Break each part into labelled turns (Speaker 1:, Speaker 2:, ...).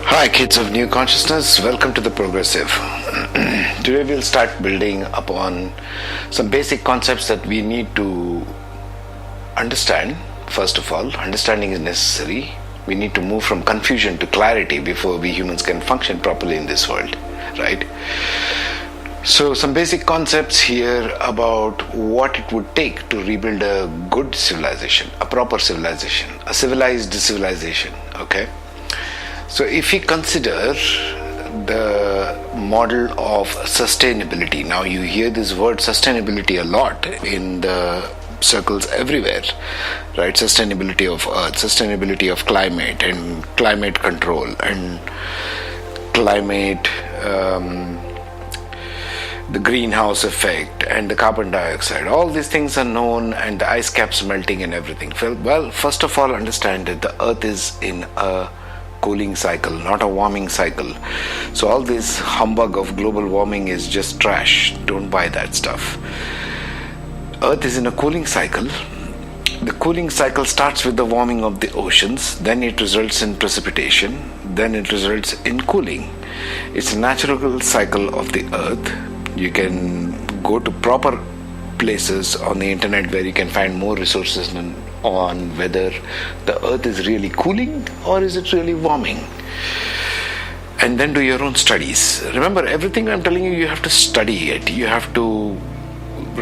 Speaker 1: Hi, kids of New Consciousness. Welcome to the Progressive. Today we'll start building upon some basic concepts that we need to understand. First of all, understanding is necessary. We need to move from confusion to clarity before we humans can function properly in this world, right? So some basic concepts here about what it would take to rebuild a good civilization, a proper civilization, a civilized civilization, okay? So if we consider the model of sustainability, now you hear this word sustainability a lot in the circles everywhere, right? Sustainability of earth, sustainability of climate and climate control and climate, the greenhouse effect and the carbon dioxide. All these things are known, and the ice caps melting and everything. Well, first of all, understand that the earth is in a cooling cycle, not a warming cycle. So all this humbug of global warming is just trash. Don't buy that stuff. Earth is in a cooling cycle. The cooling cycle starts with the warming of the oceans, then it results in precipitation, then it results in cooling. It's a natural cycle of the earth. You can go to proper places on the internet where you can find more resources on whether the earth is really cooling or is it really warming, and then do your own studies. Remember, everything I'm telling you, you have to study it, you have to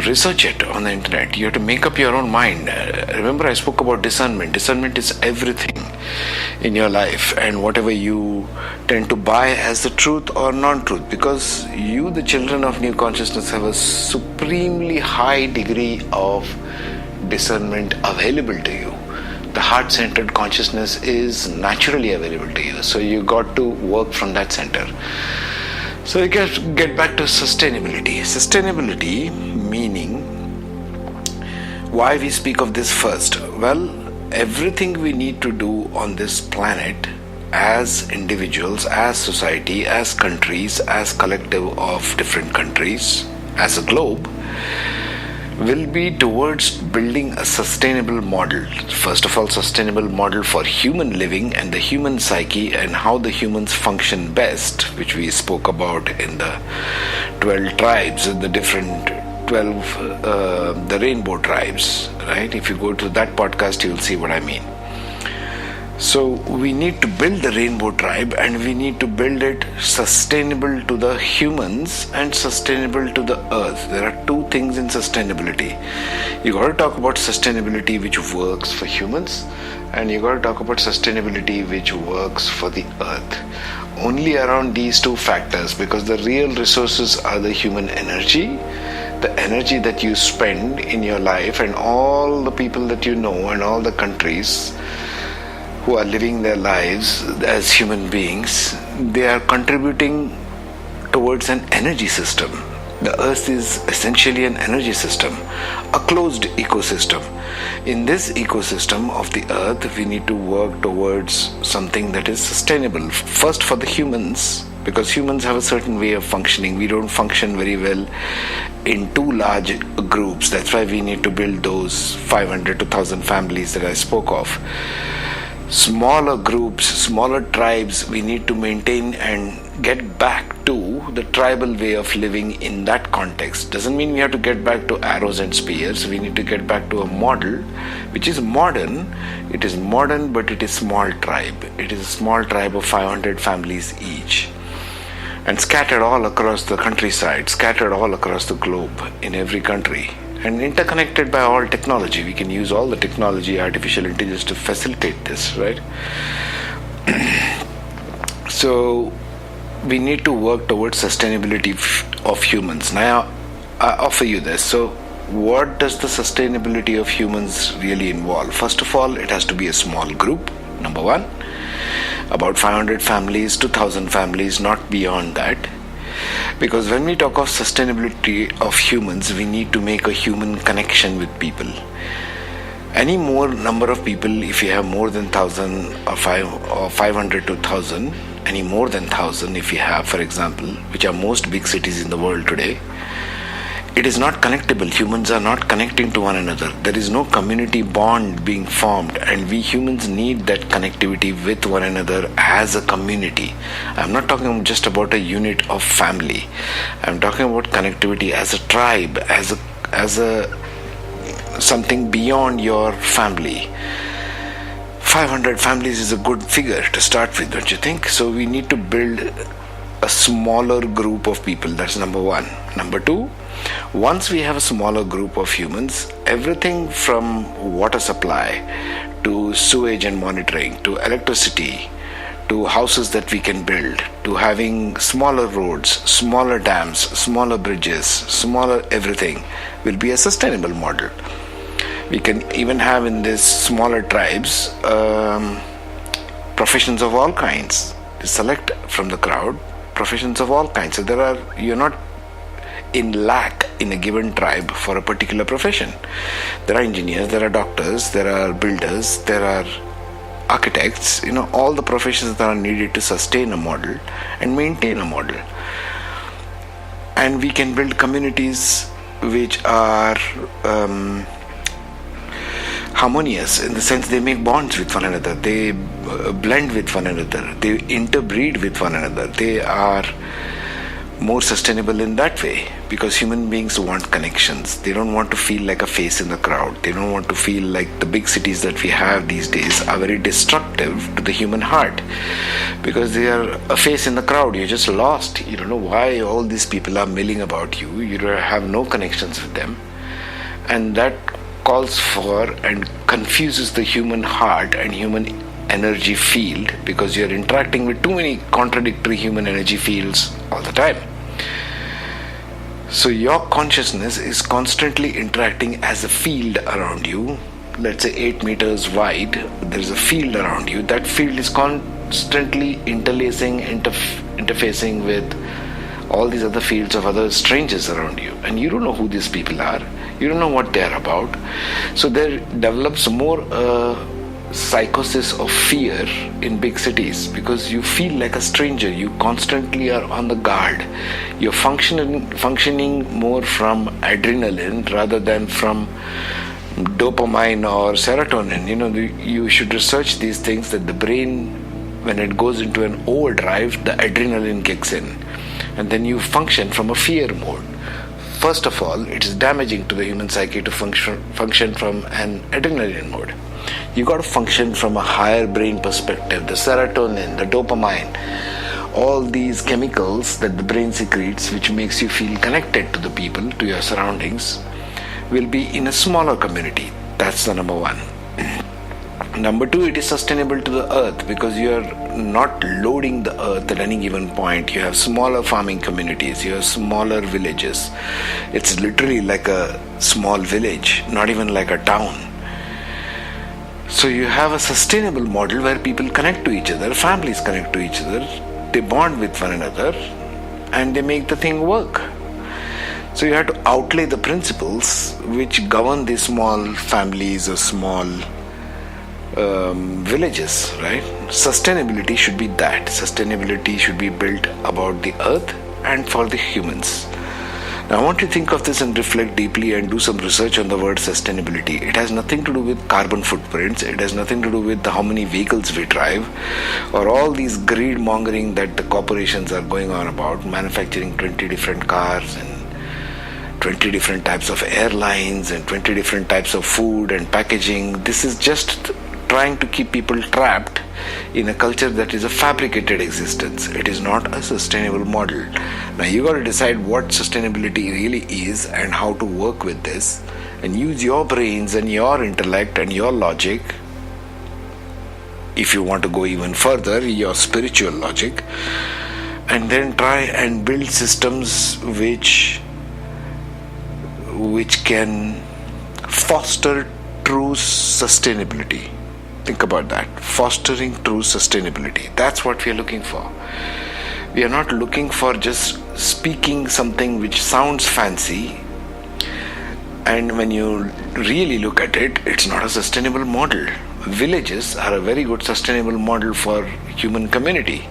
Speaker 1: research it on the internet, you have to make up your own mind. Remember, I spoke about discernment. Discernment is everything in your life, and whatever you tend to buy as the truth or non-truth, because you, the children of New Consciousness, have a supremely high degree of discernment available to you. The heart-centered consciousness is naturally available to you, so you got to work from that center. So you can get back to sustainability. Sustainability meaning, why we speak of this first? Well, everything we need to do on this planet as individuals, as society, as countries, as collective of different countries, as a globe, will be towards building a sustainable model. First of all, sustainable model for human living and the human psyche and how the humans function best, which we spoke about in the 12 tribes, the different 12, the rainbow tribes, right? If you go to that podcast, you will see what I mean. So we need to build the rainbow tribe, and we need to build it sustainable to the humans and sustainable to the earth. There are two things in sustainability. You got to talk about sustainability which works for humans, and you got to talk about sustainability which works for the earth. Only around these two factors, because the real resources are the human energy, the energy that you spend in your life, and all the people that you know and all the countries who are living their lives as human beings, they are contributing towards an energy system. The earth is essentially an energy system, a closed ecosystem. In this ecosystem of the earth, we need to work towards something that is sustainable. First for the humans, because humans have a certain way of functioning. We don't function very well in too large groups. That's why we need to build those 500 to 1,000 families that I spoke of. Smaller groups, smaller tribes, we need to maintain and get back to the tribal way of living in that context. Doesn't mean we have to get back to arrows and spears. We need to get back to a model which is modern. It is modern, but it is small tribe. It is a small tribe of 500 families each, and scattered all across the countryside, scattered all across the globe in every country, and interconnected by all technology. We can use all the technology, artificial intelligence, to facilitate this, right? So we need to work towards sustainability of humans. Now I offer you this. So what does the sustainability of humans really involve? First of all, it has to be a small group, number one. About 500 families to 1,000 families, not beyond that. Because when we talk of sustainability of humans, we need to make a human connection with people. Any more number of people, if you have more than 1,000 or 500 to 1,000, any more than 1,000 if you have, for example, which are most big cities in the world today, it is not connectable. Humans are not connecting to one another. There is no community bond being formed, and we humans need that connectivity with one another as a community. I'm not talking just about a unit of family. I'm talking about connectivity as a tribe, as a something beyond your family. 500 families is a good figure to start with, don't you think? So we need to build a smaller group of people. That's number one. Number two, once we have a smaller group of humans, everything from water supply to sewage and monitoring to electricity to houses that we can build to having smaller roads, smaller dams, smaller bridges, smaller everything will be a sustainable model. We can even have in these smaller tribes professions of all kinds. Select from the crowd professions of all kinds. So you're not in lack in a given tribe for a particular profession. There are engineers, there are doctors, there are builders, there are architects, all the professions that are needed to sustain a model and maintain a model. And we can build communities which are harmonious in the sense they make bonds with one another, they blend with one another, they interbreed with one another. They are more sustainable in that way, because human beings want connections. They don't want to feel like a face in the crowd. They don't want to feel like the big cities that we have these days are very destructive to the human heart, because they are a face in the crowd. You're just lost. You don't know why all these people are milling about you. You have no connections with them, and that calls for and confuses the human heart and human energy field, because you're interacting with too many contradictory human energy fields all the time. So your consciousness is constantly interacting as a field around you. Let's say 8 meters wide, there's a field around you. That field is constantly interlacing, interfacing with all these other fields of other strangers around you, and you don't know who these people are. You don't know what they're about. So there develops more psychosis of fear in big cities, because you feel like a stranger. You constantly are on the guard. You're functioning more from adrenaline rather than from dopamine or serotonin. You should research these things, that the brain, when it goes into an overdrive, the adrenaline kicks in, and then you function from a fear mode. First of all, it is damaging to the human psyche to function from an adrenaline mode. You got to function from a higher brain perspective. The serotonin, the dopamine, all these chemicals that the brain secretes, which makes you feel connected to the people, to your surroundings, will be in a smaller community. That's the number one. Number two, it is sustainable to the earth, because you are not loading the earth at any given point. You have smaller farming communities, you have smaller villages. It's literally like a small village, not even like a town. So you have a sustainable model where people connect to each other, families connect to each other, they bond with one another, and they make the thing work. So you have to outlay the principles which govern these small families or small villages, right? Sustainability should be that. Sustainability should be built about the earth and for the humans. Now I want you to think of this and reflect deeply and do some research on the word sustainability. It has nothing to do with carbon footprints. It has nothing to do with how many vehicles we drive, or all these greed mongering that the corporations are going on about, manufacturing 20 different cars and 20 different types of airlines and 20 different types of food and packaging. This is just trying to keep people trapped in a culture that is a fabricated existence. It is not a sustainable model. Now you got to decide what sustainability really is and how to work with this, and use your brains and your intellect and your logic. If you want to go even further, your spiritual logic, and then try and build systems which can foster true sustainability. Think about that. Fostering true sustainability. That's what we are looking for. We are not looking for just speaking something which sounds fancy, and when you really look at it, it's not a sustainable model. Villages are a very good sustainable model for human community.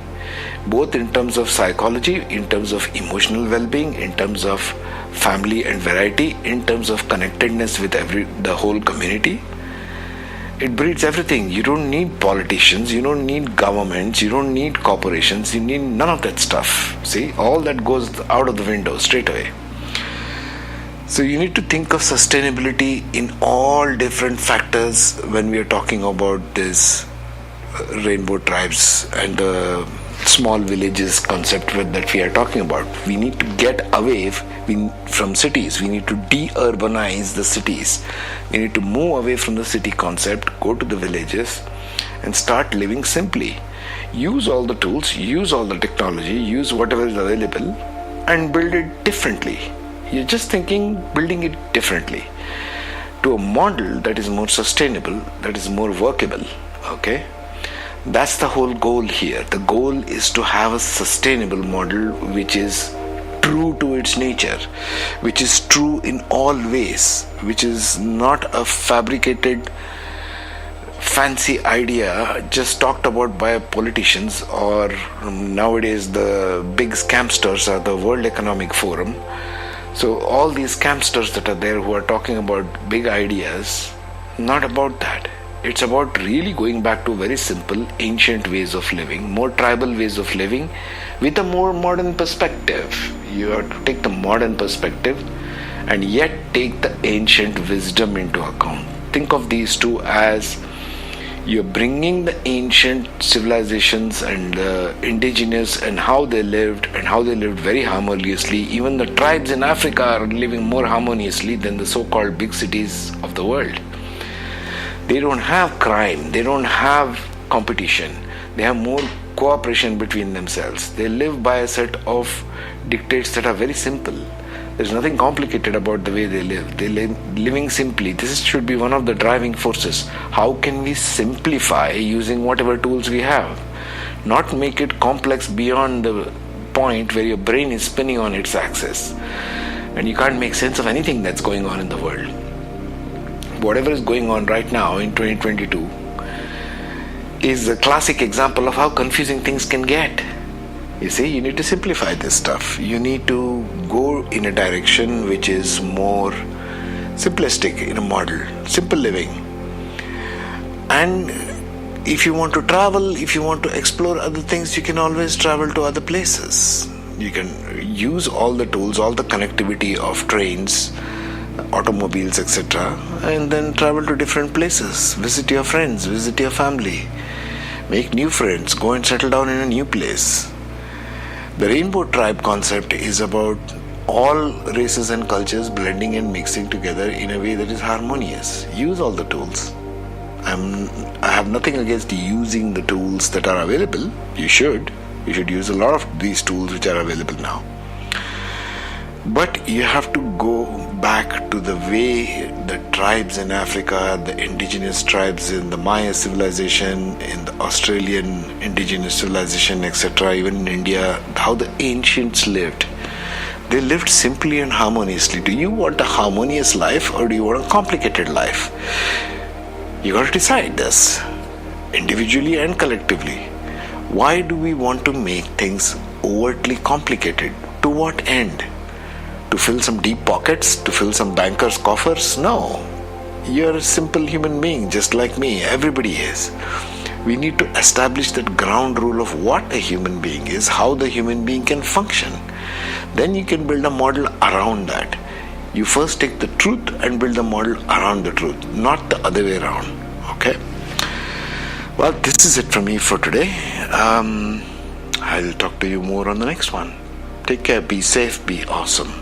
Speaker 1: both in terms of psychology, in terms of emotional well-being, in terms of family and variety, in terms of connectedness with the whole community. It breeds everything. You don't need politicians, you don't need governments, you don't need corporations, you need none of that stuff. See, all that goes out of the window straight away. So you need to think of sustainability in all different factors when we are talking about this rainbow tribes and the small villages concept that we are talking about. We need to get away from cities. We need to de-urbanize the cities. We need to move away from the city concept, go to the villages and start living simply. Use all the tools, use all the technology, use whatever is available and build it differently. You're just thinking building it differently to a model that is more sustainable, that is more workable. Okay? That's the whole goal here. The goal is to have a sustainable model which is true to its nature, which is true in all ways, which is not a fabricated fancy idea just talked about by politicians or nowadays the big scamsters are the World Economic Forum. So all these scamsters that are there who are talking about big ideas, not about that. It's about really going back to very simple, ancient ways of living, more tribal ways of living with a more modern perspective. You have to take the modern perspective and yet take the ancient wisdom into account. Think of these two as you're bringing the ancient civilizations and the indigenous and how they lived very harmoniously. Even the tribes in Africa are living more harmoniously than the so-called big cities of the world. They don't have crime, they don't have competition, they have more cooperation between themselves. They live by a set of dictates that are very simple. There's nothing complicated about the way they live. They live living simply. This should be one of the driving forces. How can we simplify using whatever tools we have? Not make it complex beyond the point where your brain is spinning on its axis and you can't make sense of anything that's going on in the world. Whatever is going on right now in 2022 is a classic example of how confusing things can get. You see, you need to simplify this stuff. You need to go in a direction which is more simplistic in a model, simple living. And if you want to travel, if you want to explore other things, you can always travel to other places. You can use all the tools, all the connectivity of trains, automobiles, etc., and then travel to different places, visit your friends, visit your family, make new friends, go and settle down in a new place. The rainbow tribe concept is about all races and cultures blending and mixing together in a way that is harmonious. Use all the tools. I have nothing against using the tools that are available. You should use a lot of these tools which are available now. But you have to go back to the way the tribes in Africa, the indigenous tribes in the Maya civilization, in the Australian indigenous civilization, etc., even in India, how the ancients lived. They lived simply and harmoniously. Do you want a harmonious life or do you want a complicated life? You got to decide this, individually and collectively. Why do we want to make things overtly complicated? To what end? To fill some deep pockets? To fill some bankers' coffers? No. You're a simple human being just like me. Everybody is. We need to establish that ground rule of what a human being is, how the human being can function. Then you can build a model around that. You first take the truth and build a model around the truth, not the other way around. Okay? Well, this is it from me for today. I'll talk to you more on the next one. Take care, be safe, be awesome.